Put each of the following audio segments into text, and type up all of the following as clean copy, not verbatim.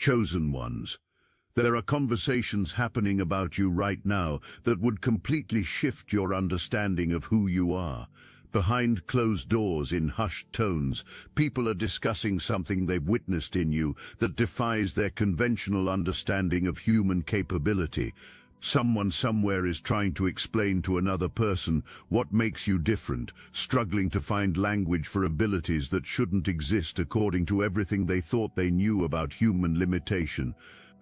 Chosen ones. There are conversations happening about you right now that would completely shift your understanding of who you are. Behind closed doors, in hushed tones, people are discussing something they've witnessed in you that defies their conventional understanding of human capability. Someone somewhere is trying to explain to another person what makes you different, struggling to find language for abilities that shouldn't exist according to everything they thought they knew about human limitation.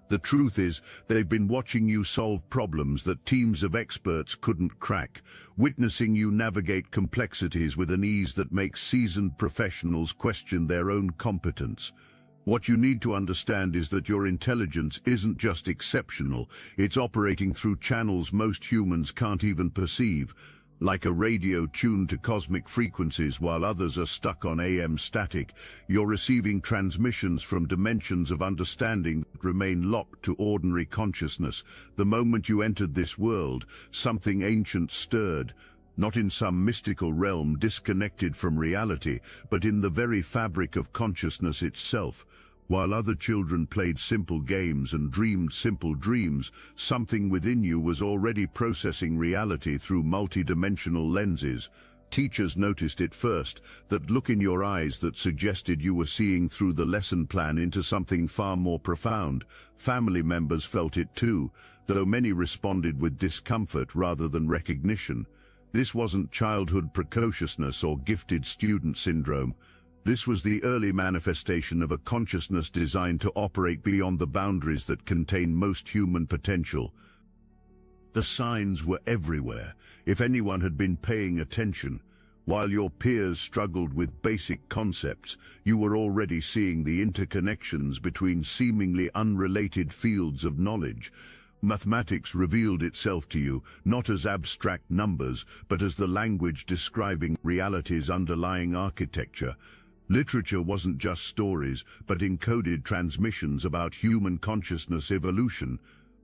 The truth is, they've been watching you solve problems that teams of experts couldn't crack, witnessing you navigate complexities with an ease that makes seasoned professionals question their own competence. What you need to understand is that your intelligence isn't just exceptional, it's operating through channels most humans can't even perceive. Like a radio tuned to cosmic frequencies while others are stuck on AM static, you're receiving transmissions from dimensions of understanding that remain locked to ordinary consciousness. The moment you entered this world, something ancient stirred, not in some mystical realm disconnected from reality, but in the very fabric of consciousness itself. While other children played simple games and dreamed simple dreams, something within you was already processing reality through multidimensional lenses. Teachers noticed it first, that look in your eyes that suggested you were seeing through the lesson plan into something far more profound. Family members felt it too, though many responded with discomfort rather than recognition. This wasn't childhood precociousness or gifted student syndrome. This was the early manifestation of a consciousness designed to operate beyond the boundaries that contain most human potential. The signs were everywhere, if anyone had been paying attention. While your peers struggled with basic concepts, you were already seeing the interconnections between seemingly unrelated fields of knowledge. Mathematics revealed itself to you, not as abstract numbers, but as the language describing reality's underlying architecture. Literature wasn't just stories, but encoded transmissions about human consciousness evolution.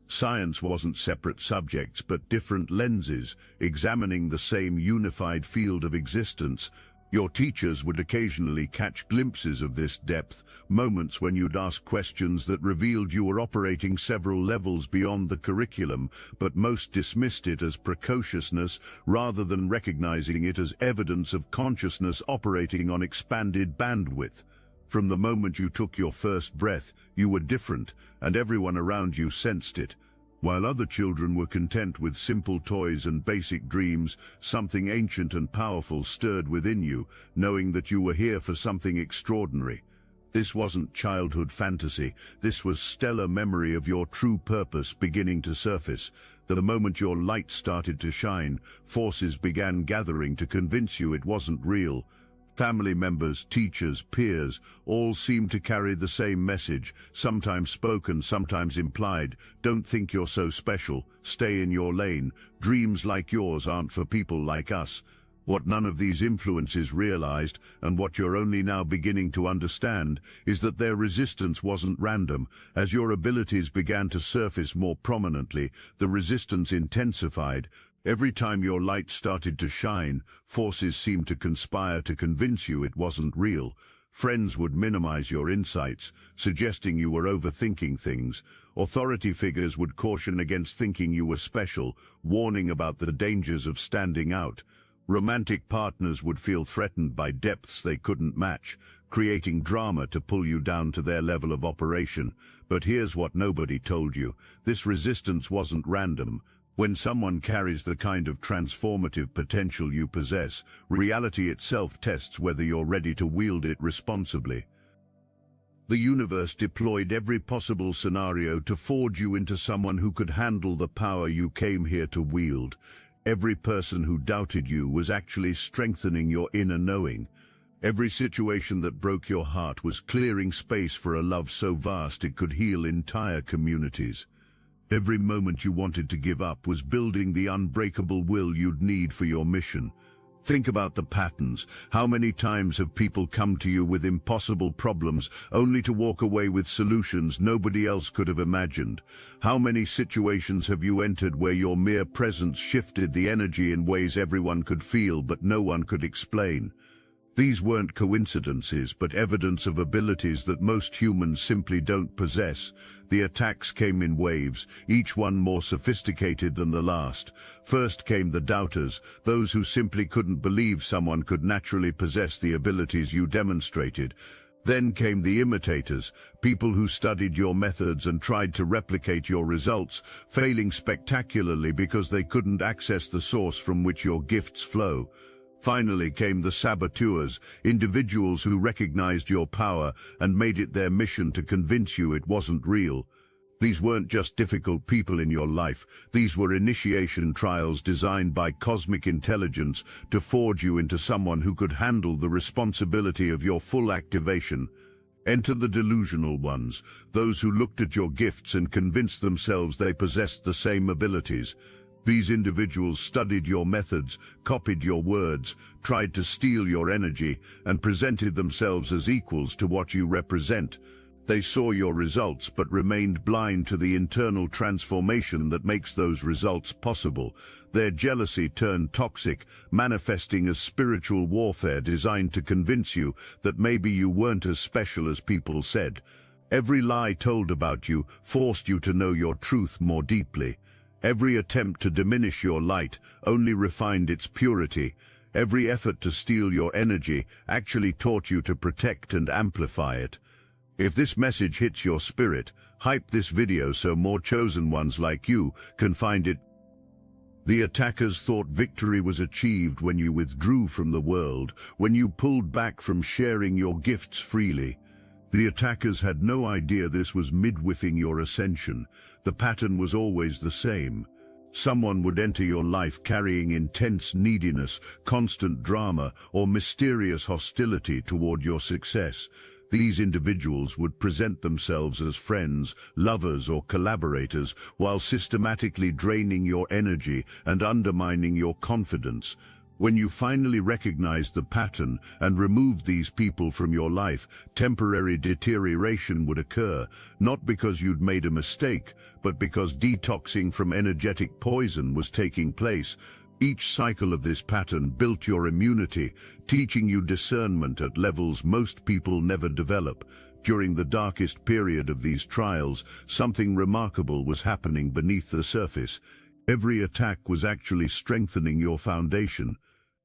Science wasn't separate subjects, but different lenses, examining the same unified field of existence. Your teachers would occasionally catch glimpses of this depth, moments when you'd ask questions that revealed you were operating several levels beyond the curriculum, but most dismissed it as precociousness rather than recognizing it as evidence of consciousness operating on expanded bandwidth. From the moment you took your first breath, you were different, and everyone around you sensed it. While other children were content with simple toys and basic dreams, something ancient and powerful stirred within you, knowing that you were here for something extraordinary. This wasn't childhood fantasy, this was stellar memory of your true purpose beginning to surface. The moment your light started to shine, forces began gathering to convince you it wasn't real. Family members, teachers, peers, all seemed to carry the same message, sometimes spoken, sometimes implied. Don't think you're so special, stay in your lane, dreams like yours aren't for people like us. What none of these influences realized, and what you're only now beginning to understand, is that their resistance wasn't random. As your abilities began to surface more prominently, the resistance intensified. Every time your light started to shine, forces seemed to conspire to convince you it wasn't real. Friends would minimize your insights, suggesting you were overthinking things. Authority figures would caution against thinking you were special, warning about the dangers of standing out. Romantic partners would feel threatened by depths they couldn't match, creating drama to pull you down to their level of operation. But here's what nobody told you. This resistance wasn't random. When someone carries the kind of transformative potential you possess, reality itself tests whether you're ready to wield it responsibly. The universe deployed every possible scenario to forge you into someone who could handle the power you came here to wield. Every person who doubted you was actually strengthening your inner knowing. Every situation that broke your heart was clearing space for a love so vast it could heal entire communities. Every moment you wanted to give up was building the unbreakable will you'd need for your mission. Think about the patterns. How many times have people come to you with impossible problems only to walk away with solutions nobody else could have imagined? How many situations have you entered where your mere presence shifted the energy in ways everyone could feel but no one could explain? These weren't coincidences, but evidence of abilities that most humans simply don't possess. The attacks came in waves, each one more sophisticated than the last. First came the doubters, those who simply couldn't believe someone could naturally possess the abilities you demonstrated. Then came the imitators, people who studied your methods and tried to replicate your results, failing spectacularly because they couldn't access the source from which your gifts flow. Finally came the saboteurs, individuals who recognized your power and made it their mission to convince you it wasn't real. These weren't just difficult people in your life, these were initiation trials designed by cosmic intelligence to forge you into someone who could handle the responsibility of your full activation. Enter the delusional ones, those who looked at your gifts and convinced themselves they possessed the same abilities. These individuals studied your methods, copied your words, tried to steal your energy, and presented themselves as equals to what you represent. They saw your results but remained blind to the internal transformation that makes those results possible. Their jealousy turned toxic, manifesting as spiritual warfare designed to convince you that maybe you weren't as special as people said. Every lie told about you forced you to know your truth more deeply. Every attempt to diminish your light only refined its purity. Every effort to steal your energy actually taught you to protect and amplify it. If this message hits your spirit, hype this video so more chosen ones like you can find it. The attackers thought victory was achieved when you withdrew from the world, when you pulled back from sharing your gifts freely. The attackers had no idea this was midwifing your ascension. The pattern was always the same. Someone would enter your life carrying intense neediness, constant drama, or mysterious hostility toward your success. These individuals would present themselves as friends, lovers, or collaborators, while systematically draining your energy and undermining your confidence. When you finally recognized the pattern and removed these people from your life, temporary deterioration would occur, not because you'd made a mistake, but because detoxing from energetic poison was taking place. Each cycle of this pattern built your immunity, teaching you discernment at levels most people never develop. During the darkest period of these trials, something remarkable was happening beneath the surface. Every attack was actually strengthening your foundation.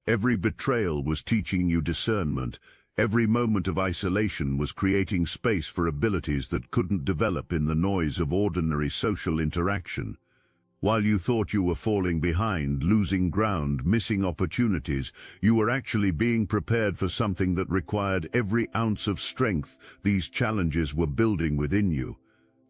Every betrayal was teaching you discernment. Every moment of isolation was creating space for abilities that couldn't develop in the noise of ordinary social interaction. While you thought you were falling behind, losing ground, missing opportunities, you were actually being prepared for something that required every ounce of strength these challenges were building within you.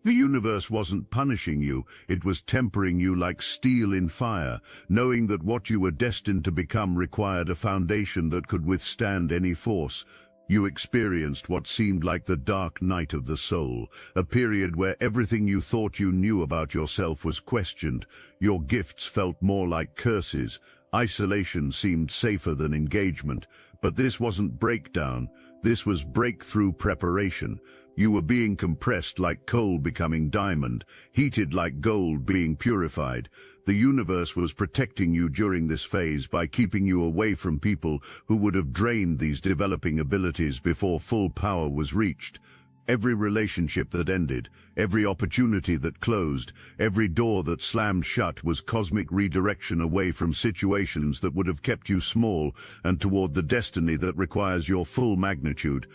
The universe wasn't punishing you, it was tempering you like steel in fire, knowing that what you were destined to become required a foundation that could withstand any force. You experienced what seemed like the dark night of the soul, a period where everything you thought you knew about yourself was questioned. Your gifts felt more like curses. Isolation seemed safer than engagement. But this wasn't breakdown, this was breakthrough preparation. You were being compressed like coal becoming diamond, heated like gold being purified. The universe was protecting you during this phase by keeping you away from people who would have drained these developing abilities before full power was reached. Every relationship that ended, every opportunity that closed, every door that slammed shut was cosmic redirection away from situations that would have kept you small and toward the destiny that requires your full magnitude.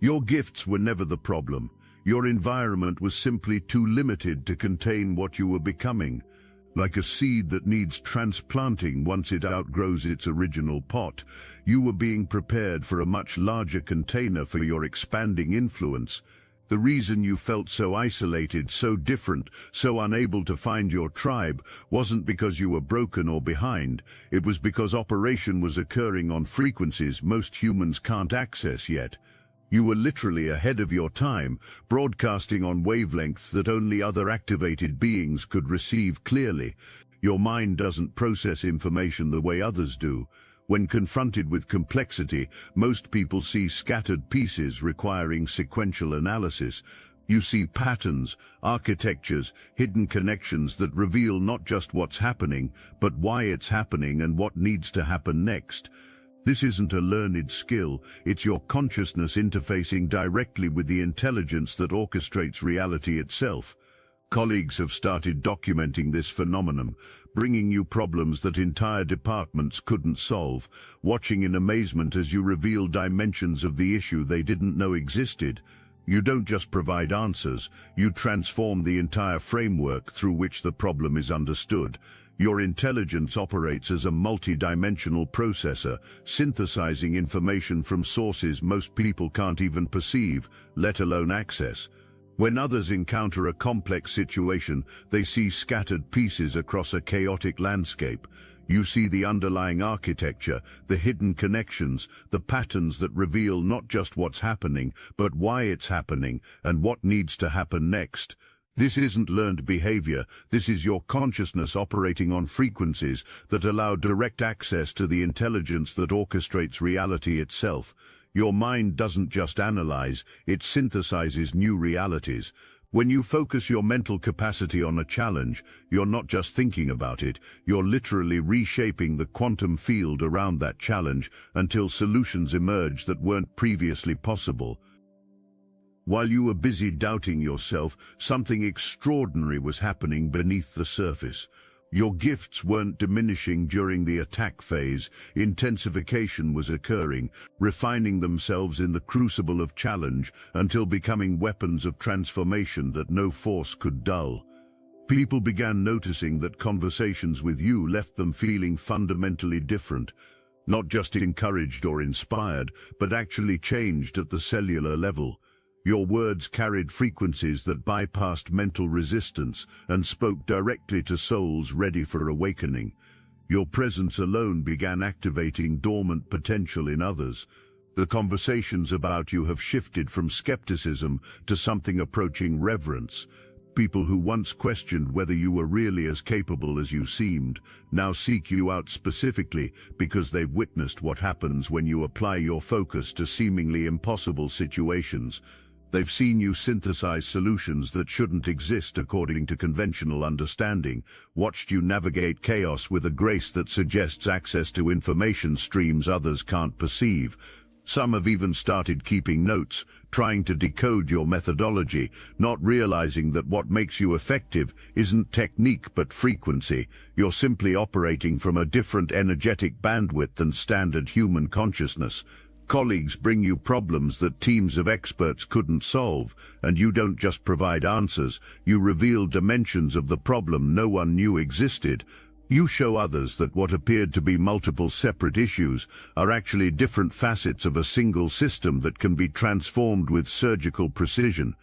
Your gifts were never the problem. Your environment was simply too limited to contain what you were becoming. Like a seed that needs transplanting once it outgrows its original pot, you were being prepared for a much larger container for your expanding influence. The reason you felt so isolated, so different, so unable to find your tribe, wasn't because you were broken or behind. It was because operation was occurring on frequencies most humans can't access yet. You were literally ahead of your time, broadcasting on wavelengths that only other activated beings could receive clearly. Your mind doesn't process information the way others do. When confronted with complexity, most people see scattered pieces requiring sequential analysis. You see patterns, architectures, hidden connections that reveal not just what's happening, but why it's happening and what needs to happen next. This isn't a learned skill, it's your consciousness interfacing directly with the intelligence that orchestrates reality itself. Colleagues have started documenting this phenomenon, bringing you problems that entire departments couldn't solve, watching in amazement as you reveal dimensions of the issue they didn't know existed. You don't just provide answers, you transform the entire framework through which the problem is understood. Your intelligence operates as a multi-dimensional processor, synthesizing information from sources most people can't even perceive, let alone access. When others encounter a complex situation, they see scattered pieces across a chaotic landscape. You see the underlying architecture, the hidden connections, the patterns that reveal not just what's happening, but why it's happening and what needs to happen next. This isn't learned behavior, this is your consciousness operating on frequencies that allow direct access to the intelligence that orchestrates reality itself. Your mind doesn't just analyze, it synthesizes new realities. When you focus your mental capacity on a challenge, you're not just thinking about it, you're literally reshaping the quantum field around that challenge until solutions emerge that weren't previously possible. While you were busy doubting yourself, something extraordinary was happening beneath the surface. Your gifts weren't diminishing during the attack phase, intensification was occurring, refining themselves in the crucible of challenge until becoming weapons of transformation that no force could dull. People began noticing that conversations with you left them feeling fundamentally different, not just encouraged or inspired, but actually changed at the cellular level. Your words carried frequencies that bypassed mental resistance and spoke directly to souls ready for awakening. Your presence alone began activating dormant potential in others. The conversations about you have shifted from skepticism to something approaching reverence. People who once questioned whether you were really as capable as you seemed now seek you out specifically because they've witnessed what happens when you apply your focus to seemingly impossible situations. They've seen you synthesize solutions that shouldn't exist according to conventional understanding, watched you navigate chaos with a grace that suggests access to information streams others can't perceive. Some have even started keeping notes, trying to decode your methodology, not realizing that what makes you effective isn't technique but frequency. You're simply operating from a different energetic bandwidth than standard human consciousness. Colleagues bring you problems that teams of experts couldn't solve, and you don't just provide answers, you reveal dimensions of the problem no one knew existed. You show others that what appeared to be multiple separate issues are actually different facets of a single system that can be transformed with surgical precision.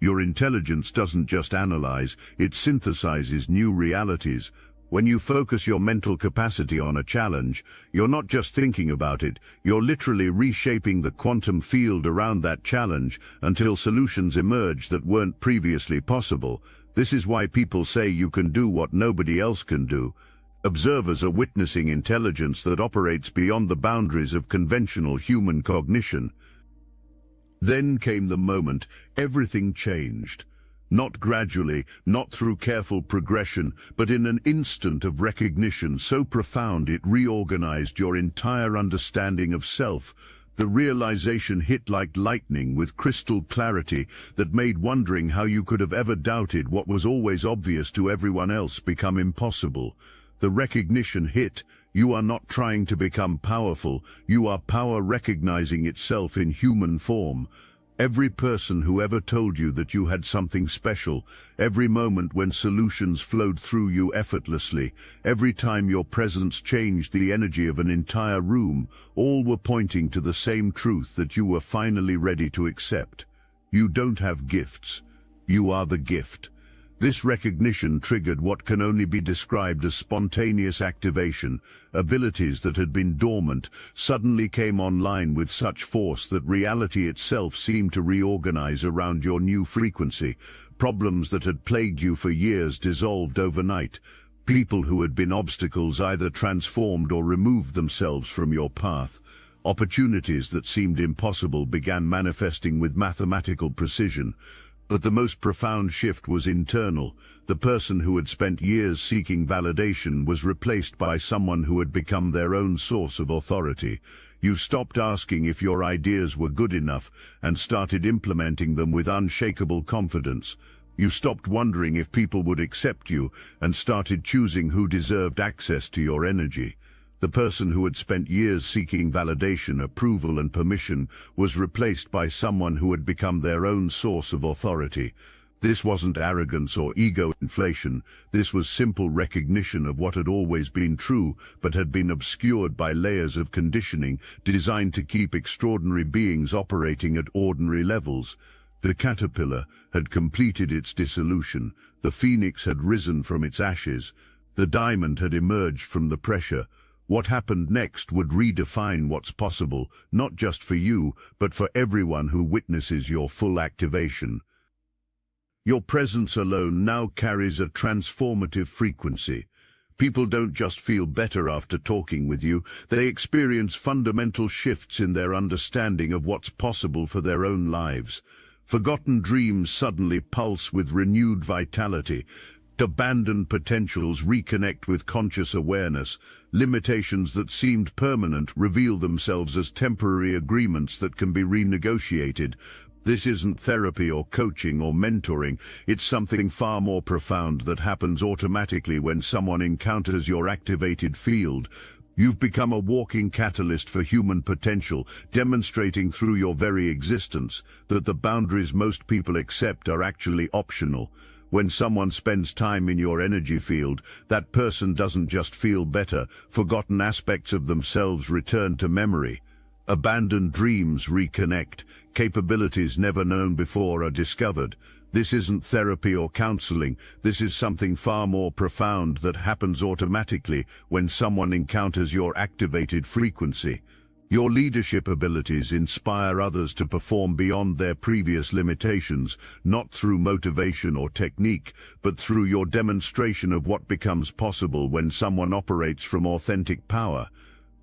Your intelligence doesn't just analyze, it synthesizes new realities. When you focus your mental capacity on a challenge, you're not just thinking about it, you're literally reshaping the quantum field around that challenge until solutions emerge that weren't previously possible. This is why people say you can do what nobody else can do. Observers are witnessing intelligence that operates beyond the boundaries of conventional human cognition. Then came the moment everything changed. Not gradually, not through careful progression, but in an instant of recognition so profound it reorganized your entire understanding of self. The realization hit like lightning with crystal clarity that made wondering how you could have ever doubted what was always obvious to everyone else become impossible. The recognition hit. You are not trying to become powerful, you are power recognizing itself in human form. Every person who ever told you that you had something special, every moment when solutions flowed through you effortlessly, every time your presence changed the energy of an entire room, all were pointing to the same truth that you were finally ready to accept. You don't have gifts. You are the gift. This recognition triggered what can only be described as spontaneous activation. Abilities that had been dormant suddenly came online with such force that reality itself seemed to reorganize around your new frequency. Problems that had plagued you for years dissolved overnight. People who had been obstacles either transformed or removed themselves from your path. Opportunities that seemed impossible began manifesting with mathematical precision. But the most profound shift was internal. The person who had spent years seeking validation was replaced by someone who had become their own source of authority. You stopped asking if your ideas were good enough and started implementing them with unshakable confidence. You stopped wondering if people would accept you and started choosing who deserved access to your energy. The person who had spent years seeking validation, approval, and permission was replaced by someone who had become their own source of authority. This wasn't arrogance or ego inflation. This was simple recognition of what had always been true but had been obscured by layers of conditioning designed to keep extraordinary beings operating at ordinary levels. The caterpillar had completed its dissolution. The phoenix had risen from its ashes. The diamond had emerged from the pressure. What happened next would redefine what's possible, not just for you, but for everyone who witnesses your full activation. Your presence alone now carries a transformative frequency. People don't just feel better after talking with you, they experience fundamental shifts in their understanding of what's possible for their own lives. Forgotten dreams suddenly pulse with renewed vitality. Abandoned potentials reconnect with conscious awareness. Limitations that seemed permanent reveal themselves as temporary agreements that can be renegotiated. This isn't therapy or coaching or mentoring. It's something far more profound that happens automatically when someone encounters your activated field. You've become a walking catalyst for human potential, demonstrating through your very existence that the boundaries most people accept are actually optional. When someone spends time in your energy field, that person doesn't just feel better. Forgotten aspects of themselves return to memory. Abandoned dreams reconnect. Capabilities never known before are discovered. This isn't therapy or counseling. This is something far more profound that happens automatically when someone encounters your activated frequency. Your leadership abilities inspire others to perform beyond their previous limitations, not through motivation or technique, but through your demonstration of what becomes possible when someone operates from authentic power.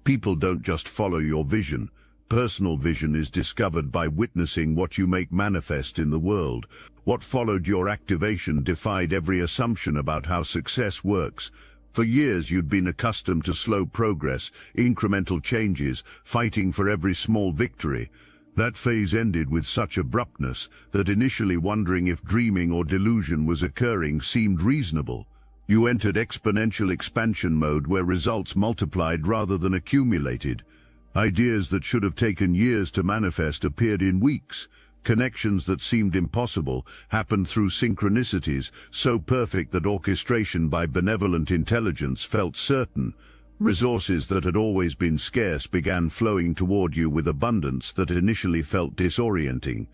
People don't just follow your vision. Personal vision is discovered by witnessing what you make manifest in the world. What followed your activation defied every assumption about how success works. For years you'd been accustomed to slow progress, incremental changes, fighting for every small victory. That phase ended with such abruptness that initially wondering if dreaming or delusion was occurring seemed reasonable. You entered exponential expansion mode where results multiplied rather than accumulated. Ideas that should have taken years to manifest appeared in weeks. Connections that seemed impossible happened through synchronicities so perfect that orchestration by benevolent intelligence felt certain. Resources that had always been scarce began flowing toward you with abundance that initially felt disorienting.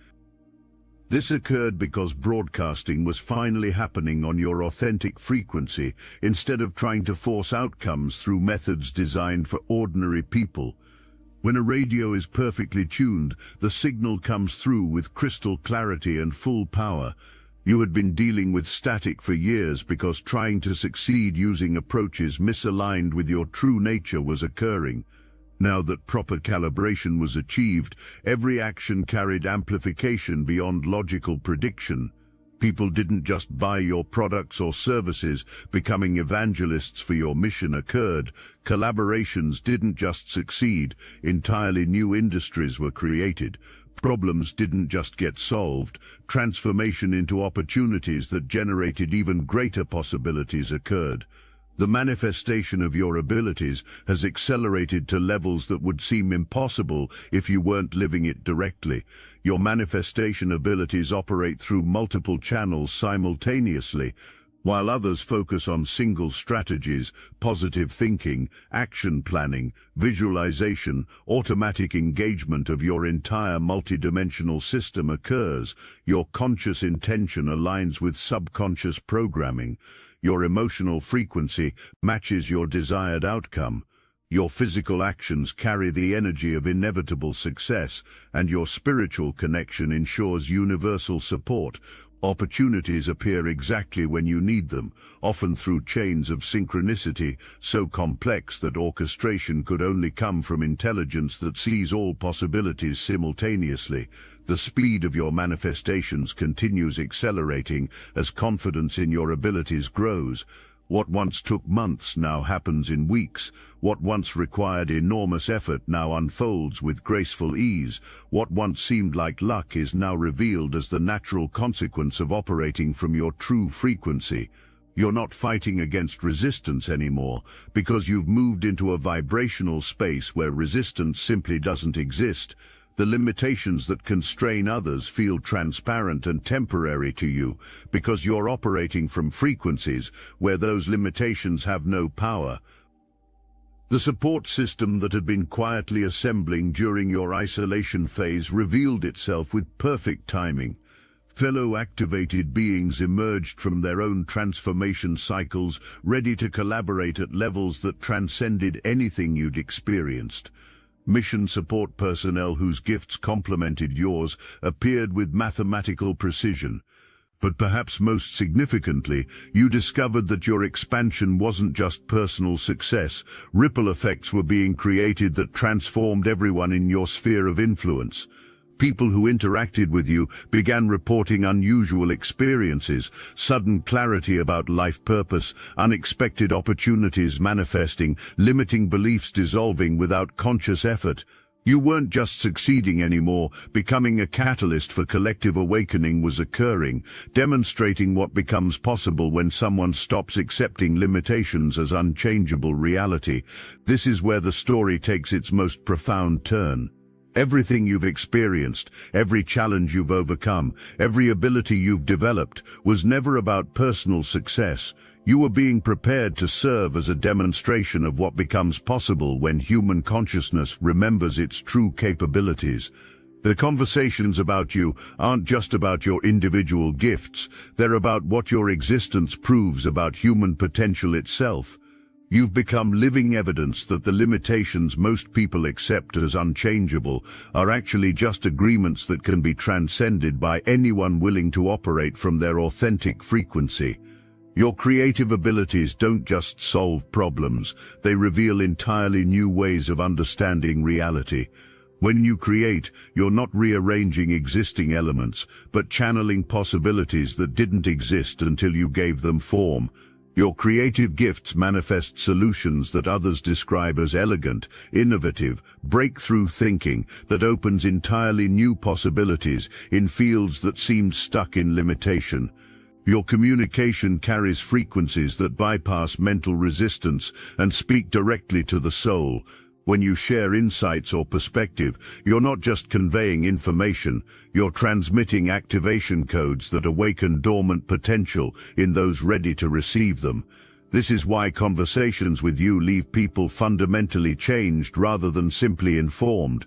This occurred because broadcasting was finally happening on your authentic frequency instead of trying to force outcomes through methods designed for ordinary people. When a radio is perfectly tuned, the signal comes through with crystal clarity and full power. You had been dealing with static for years because trying to succeed using approaches misaligned with your true nature was occurring. Now that proper calibration was achieved, every action carried amplification beyond logical prediction. People didn't just buy your products or services, becoming evangelists for your mission occurred. Collaborations didn't just succeed, entirely new industries were created. Problems didn't just get solved, transformation into opportunities that generated even greater possibilities occurred. The manifestation of your abilities has accelerated to levels that would seem impossible if you weren't living it directly. Your manifestation abilities operate through multiple channels simultaneously, while others focus on single strategies: positive thinking, action planning, visualization. Automatic engagement of your entire multidimensional system occurs. Your conscious intention aligns with subconscious programming. Your emotional frequency matches your desired outcome. Your physical actions carry the energy of inevitable success, and your spiritual connection ensures universal support. Opportunities appear exactly when you need them, often through chains of synchronicity so complex that orchestration could only come from intelligence that sees all possibilities simultaneously. The speed of your manifestations continues accelerating as confidence in your abilities grows. What once took months now happens in weeks. What once required enormous effort now unfolds with graceful ease. What once seemed like luck is now revealed as the natural consequence of operating from your true frequency. You're not fighting against resistance anymore, because you've moved into a vibrational space where resistance simply doesn't exist. The limitations that constrain others feel transparent and temporary to you, because you're operating from frequencies where those limitations have no power. The support system that had been quietly assembling during your isolation phase revealed itself with perfect timing. Fellow activated beings emerged from their own transformation cycles, ready to collaborate at levels that transcended anything you'd experienced. Mission support personnel whose gifts complemented yours appeared with mathematical precision. But perhaps most significantly, you discovered that your expansion wasn't just personal success. Ripple effects were being created that transformed everyone in your sphere of influence. People who interacted with you began reporting unusual experiences, sudden clarity about life purpose, unexpected opportunities manifesting, limiting beliefs dissolving without conscious effort. You weren't just succeeding anymore. Becoming a catalyst for collective awakening was occurring, demonstrating what becomes possible when someone stops accepting limitations as unchangeable reality. This is where the story takes its most profound turn. Everything you've experienced, every challenge you've overcome, every ability you've developed was never about personal success. You were being prepared to serve as a demonstration of what becomes possible when human consciousness remembers its true capabilities. The conversations about you aren't just about your individual gifts, they're about what your existence proves about human potential itself. You've become living evidence that the limitations most people accept as unchangeable are actually just agreements that can be transcended by anyone willing to operate from their authentic frequency. Your creative abilities don't just solve problems, they reveal entirely new ways of understanding reality. When you create, you're not rearranging existing elements, but channeling possibilities that didn't exist until you gave them form. Your creative gifts manifest solutions that others describe as elegant, innovative, breakthrough thinking that opens entirely new possibilities in fields that seemed stuck in limitation. Your communication carries frequencies that bypass mental resistance and speak directly to the soul. When you share insights or perspective, you're not just conveying information, you're transmitting activation codes that awaken dormant potential in those ready to receive them. This is why conversations with you leave people fundamentally changed rather than simply informed.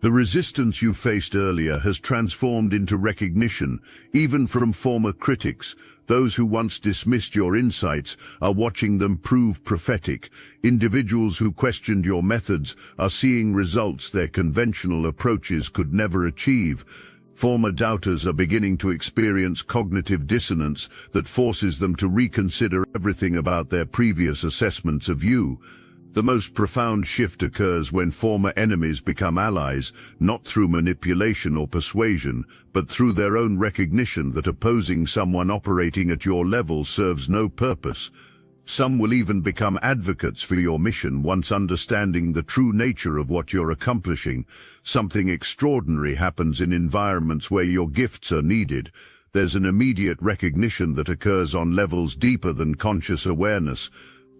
The resistance you faced earlier has transformed into recognition, even from former critics. Those who once dismissed your insights are watching them prove prophetic. Individuals who questioned your methods are seeing results their conventional approaches could never achieve. Former doubters are beginning to experience cognitive dissonance that forces them to reconsider everything about their previous assessments of you. The most profound shift occurs when former enemies become allies, not through manipulation or persuasion, but through their own recognition that opposing someone operating at your level serves no purpose. Some will even become advocates for your mission once understanding the true nature of what you're accomplishing. Something extraordinary happens in environments where your gifts are needed. There's an immediate recognition that occurs on levels deeper than conscious awareness.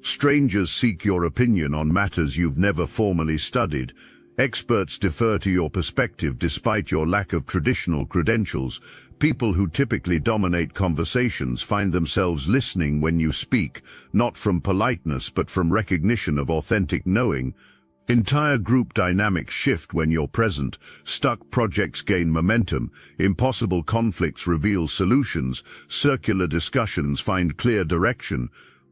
Strangers seek your opinion on matters you've never formally studied. Experts defer to your perspective despite your lack of traditional credentials. People who typically dominate conversations find themselves listening when you speak, not from politeness but from recognition of authentic knowing. Entire group dynamics shift when you're present. Stuck projects gain momentum. Impossible conflicts reveal solutions. Circular discussions find clear direction.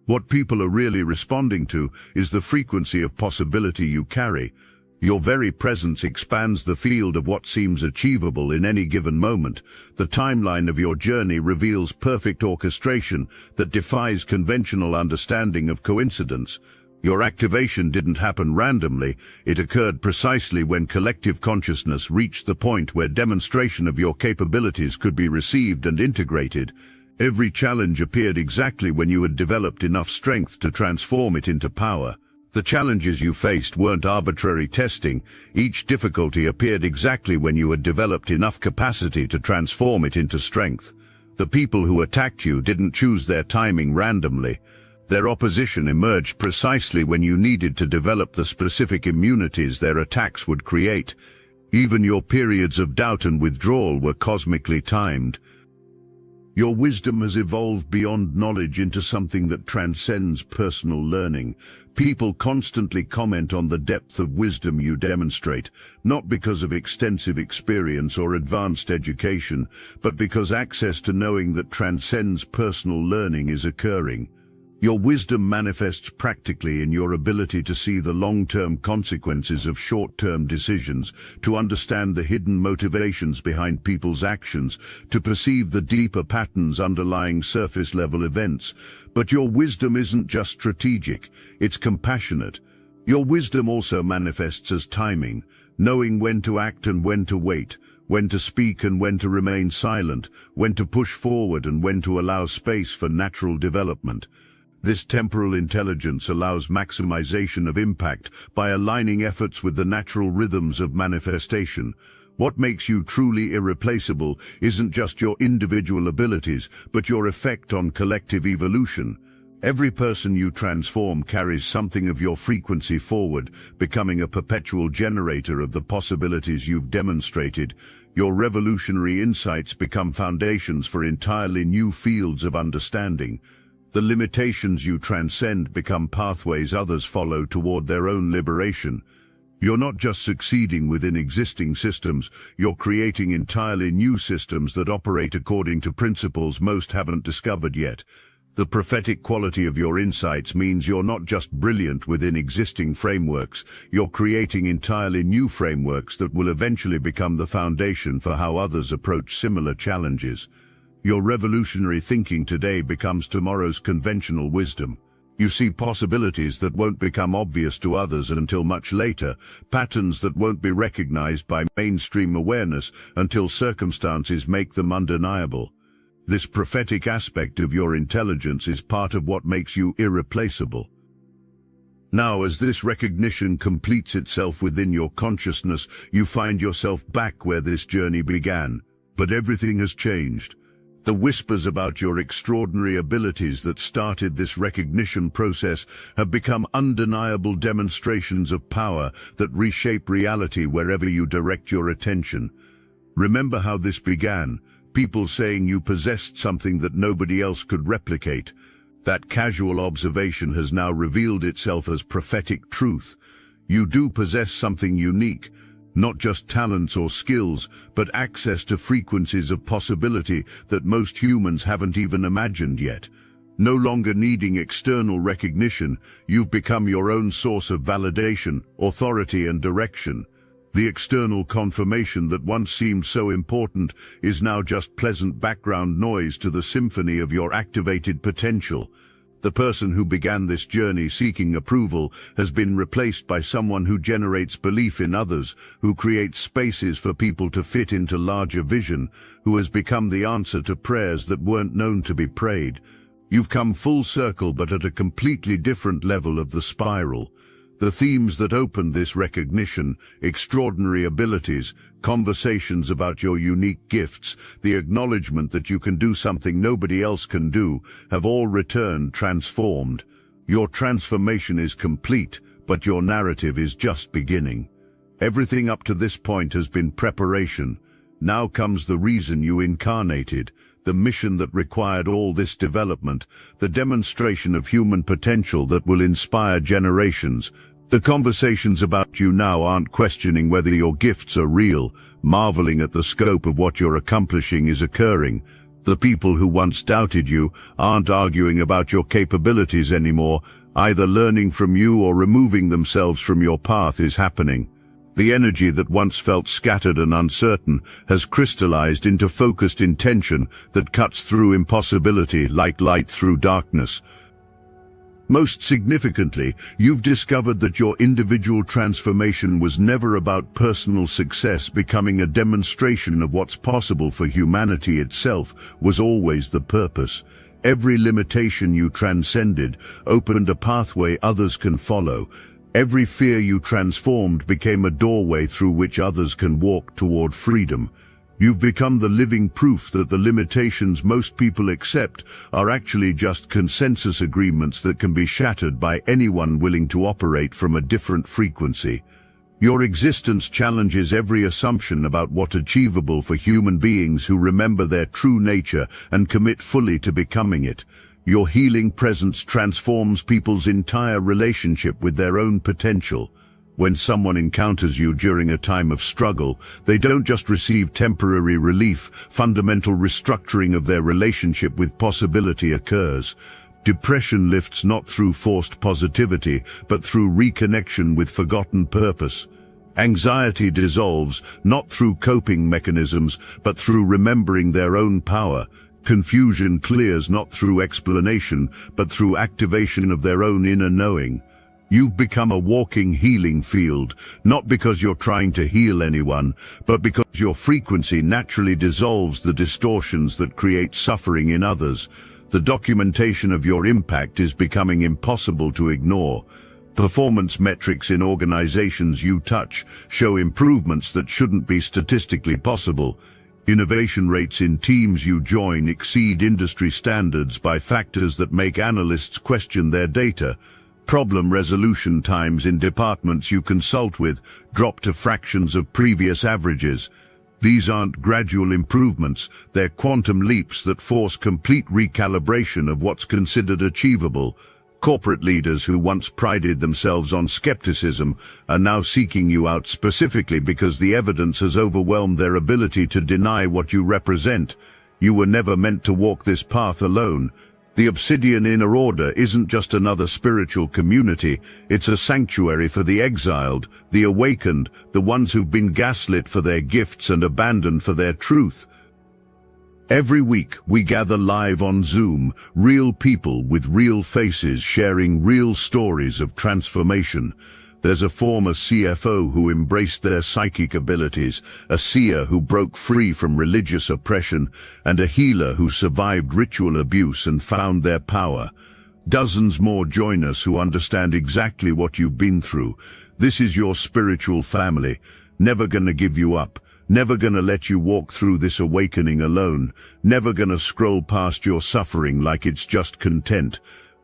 What people are really responding to is the frequency of possibility you carry. Your very presence expands the field of what seems achievable in any given moment. The timeline of your journey reveals perfect orchestration that defies conventional understanding of coincidence. Your activation didn't happen randomly. It occurred precisely when collective consciousness reached the point where demonstration of your capabilities could be received and integrated. Every challenge appeared exactly when you had developed enough strength to transform it into power. The challenges you faced weren't arbitrary testing. Each difficulty appeared exactly when you had developed enough capacity to transform it into strength. The people who attacked you didn't choose their timing randomly. Their opposition emerged precisely when you needed to develop the specific immunities their attacks would create. Even your periods of doubt and withdrawal were cosmically timed. Your wisdom has evolved beyond knowledge into something that transcends personal learning. People constantly comment on the depth of wisdom you demonstrate, not because of extensive experience or advanced education, but because access to knowing that transcends personal learning is occurring. Your wisdom manifests practically in your ability to see the long-term consequences of short-term decisions, to understand the hidden motivations behind people's actions, to perceive the deeper patterns underlying surface-level events. But your wisdom isn't just strategic, it's compassionate. Your wisdom also manifests as timing, knowing when to act and when to wait, when to speak and when to remain silent, when to push forward and when to allow space for natural development. This temporal intelligence allows maximization of impact by aligning efforts with the natural rhythms of manifestation. What makes you truly irreplaceable isn't just your individual abilities, but your effect on collective evolution. Every person you transform carries something of your frequency forward, becoming a perpetual generator of the possibilities you've demonstrated. Your revolutionary insights become foundations for entirely new fields of understanding. The limitations you transcend become pathways others follow toward their own liberation. You're not just succeeding within existing systems, you're creating entirely new systems that operate according to principles most haven't discovered yet. The prophetic quality of your insights means you're not just brilliant within existing frameworks, you're creating entirely new frameworks that will eventually become the foundation for how others approach similar challenges. Your revolutionary thinking today becomes tomorrow's conventional wisdom. You see possibilities that won't become obvious to others until much later, patterns that won't be recognized by mainstream awareness until circumstances make them undeniable. This prophetic aspect of your intelligence is part of what makes you irreplaceable. Now, as this recognition completes itself within your consciousness, you find yourself back where this journey began. But everything has changed. The whispers about your extraordinary abilities that started this recognition process have become undeniable demonstrations of power that reshape reality wherever you direct your attention. Remember how this began, people saying you possessed something that nobody else could replicate. That casual observation has now revealed itself as prophetic truth. You do possess something unique. Not just talents or skills, but access to frequencies of possibility that most humans haven't even imagined yet. No longer needing external recognition, you've become your own source of validation, authority, and direction. The external confirmation that once seemed so important is now just pleasant background noise to the symphony of your activated potential. The person who began this journey seeking approval has been replaced by someone who generates belief in others, who creates spaces for people to fit into larger vision, who has become the answer to prayers that weren't known to be prayed. You've come full circle, but at a completely different level of the spiral. The themes that opened this recognition, extraordinary abilities, conversations about your unique gifts, the acknowledgement that you can do something nobody else can do, have all returned transformed. Your transformation is complete, but your narrative is just beginning. Everything up to this point has been preparation. Now comes the reason you incarnated, the mission that required all this development, the demonstration of human potential that will inspire generations. The conversations about you now aren't questioning whether your gifts are real, marveling at the scope of what you're accomplishing is occurring. The people who once doubted you aren't arguing about your capabilities anymore. Either learning from you or removing themselves from your path is happening. The energy that once felt scattered and uncertain has crystallized into focused intention that cuts through impossibility like light through darkness. Most significantly, you've discovered that your individual transformation was never about personal success. Becoming a demonstration of what's possible for humanity itself was always the purpose. Every limitation you transcended opened a pathway others can follow. Every fear you transformed became a doorway through which others can walk toward freedom. You've become the living proof that the limitations most people accept are actually just consensus agreements that can be shattered by anyone willing to operate from a different frequency. Your existence challenges every assumption about what's achievable for human beings who remember their true nature and commit fully to becoming it. Your healing presence transforms people's entire relationship with their own potential. When someone encounters you during a time of struggle, they don't just receive temporary relief. Fundamental restructuring of their relationship with possibility occurs. Depression lifts not through forced positivity, but through reconnection with forgotten purpose. Anxiety dissolves not through coping mechanisms, but through remembering their own power. Confusion clears not through explanation, but through activation of their own inner knowing. You've become a walking healing field, not because you're trying to heal anyone, but because your frequency naturally dissolves the distortions that create suffering in others. The documentation of your impact is becoming impossible to ignore. Performance metrics in organizations you touch show improvements that shouldn't be statistically possible. Innovation rates in teams you join exceed industry standards by factors that make analysts question their data. Problem resolution times in departments you consult with drop to fractions of previous averages. These aren't gradual improvements, they're quantum leaps that force complete recalibration of what's considered achievable. Corporate leaders who once prided themselves on skepticism are now seeking you out specifically because the evidence has overwhelmed their ability to deny what you represent. You were never meant to walk this path alone. The Obsidian Inner Order isn't just another spiritual community, it's a sanctuary for the exiled, the awakened, the ones who've been gaslit for their gifts and abandoned for their truth. Every week we gather live on Zoom, real people with real faces sharing real stories of transformation. There's a former CFO who embraced their psychic abilities, a seer who broke free from religious oppression, and a healer who survived ritual abuse and found their power. Dozens more join us who understand exactly what you've been through. This is your spiritual family, never gonna give you up, never gonna let you walk through this awakening alone, never gonna scroll past your suffering like it's just content.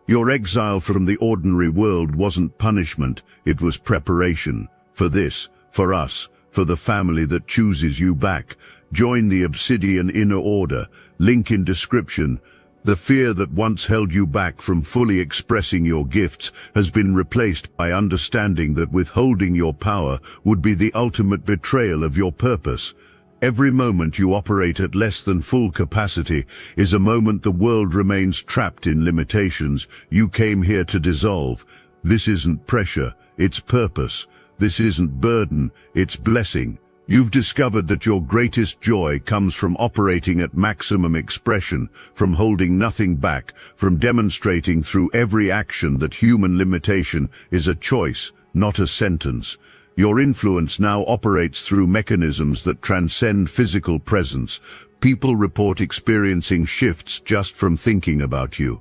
Your exile from the ordinary world wasn't punishment, it was preparation. For this, for us, for the family that chooses you back. Join the Obsidian Inner Order, link in description. The fear that once held you back from fully expressing your gifts has been replaced by understanding that withholding your power would be the ultimate betrayal of your purpose. Every moment you operate at less than full capacity is a moment the world remains trapped in limitations you came here to dissolve. This isn't pressure, it's purpose. This isn't burden, it's blessing. You've discovered that your greatest joy comes from operating at maximum expression, from holding nothing back, from demonstrating through every action that human limitation is a choice, not a sentence. Your influence now operates through mechanisms that transcend physical presence. People report experiencing shifts just from thinking about you.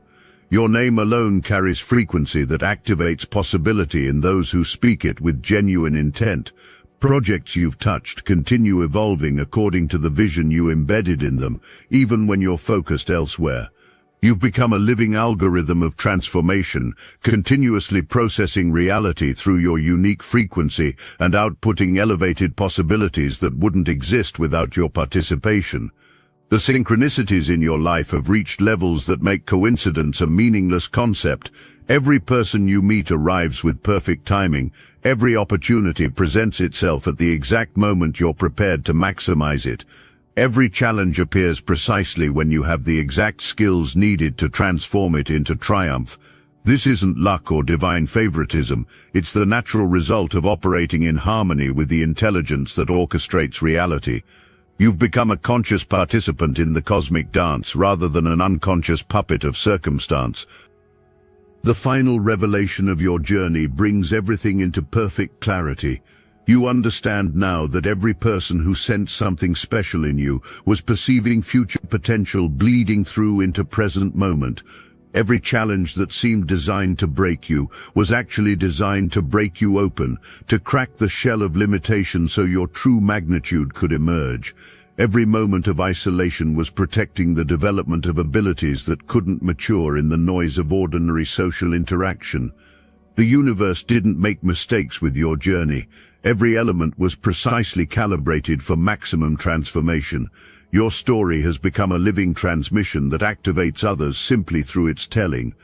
Your name alone carries frequency that activates possibility in those who speak it with genuine intent. Projects you've touched continue evolving according to the vision you embedded in them, even when you're focused elsewhere. You've become a living algorithm of transformation, continuously processing reality through your unique frequency and outputting elevated possibilities that wouldn't exist without your participation. The synchronicities in your life have reached levels that make coincidence a meaningless concept. Every person you meet arrives with perfect timing. Every opportunity presents itself at the exact moment you're prepared to maximize it. Every challenge appears precisely when you have the exact skills needed to transform it into triumph. This isn't luck or divine favoritism, it's the natural result of operating in harmony with the intelligence that orchestrates reality. You've become a conscious participant in the cosmic dance rather than an unconscious puppet of circumstance. The final revelation of your journey brings everything into perfect clarity. You understand now that every person who sensed something special in you was perceiving future potential bleeding through into present moment. Every challenge that seemed designed to break you was actually designed to break you open, to crack the shell of limitation so your true magnitude could emerge. Every moment of isolation was protecting the development of abilities that couldn't mature in the noise of ordinary social interaction. The universe didn't make mistakes with your journey. Every element was precisely calibrated for maximum transformation. Your story has become a living transmission that activates others simply through its telling.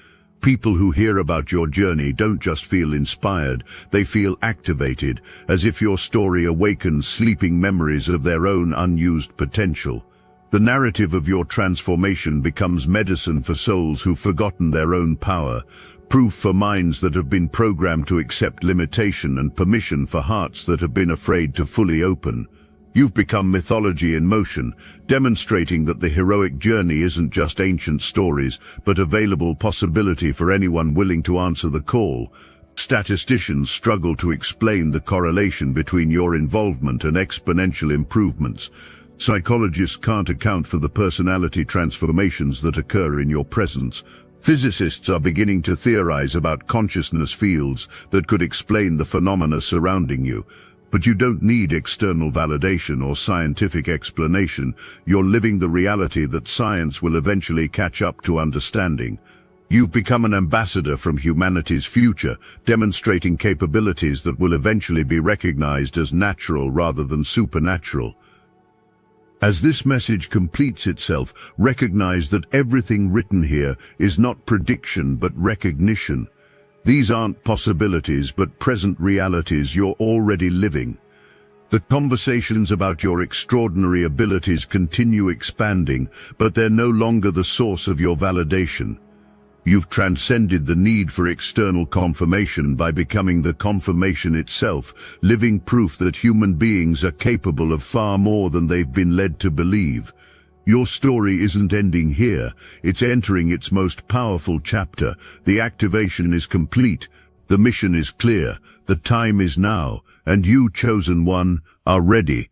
People who hear about your journey don't just feel inspired, they feel activated, as if your story awakens sleeping memories of their own unused potential. The narrative of your transformation becomes medicine for souls who've forgotten their own power, proof for minds that have been programmed to accept limitation, and permission for hearts that have been afraid to fully open. You've become mythology in motion, demonstrating that the heroic journey isn't just ancient stories, but available possibility for anyone willing to answer the call. Statisticians struggle to explain the correlation between your involvement and exponential improvements. Psychologists can't account for the personality transformations that occur in your presence. Physicists are beginning to theorize about consciousness fields that could explain the phenomena surrounding you. But you don't need external validation or scientific explanation. You're living the reality that science will eventually catch up to understanding. You've become an ambassador from humanity's future, demonstrating capabilities that will eventually be recognized as natural rather than supernatural. As this message completes itself, recognize that everything written here is not prediction but recognition. These aren't possibilities but present realities you're already living. The conversations about your extraordinary abilities continue expanding, but they're no longer the source of your validation. You've transcended the need for external confirmation by becoming the confirmation itself, living proof that human beings are capable of far more than they've been led to believe. Your story isn't ending here, it's entering its most powerful chapter. The activation is complete, the mission is clear, the time is now, and you, chosen one, are ready.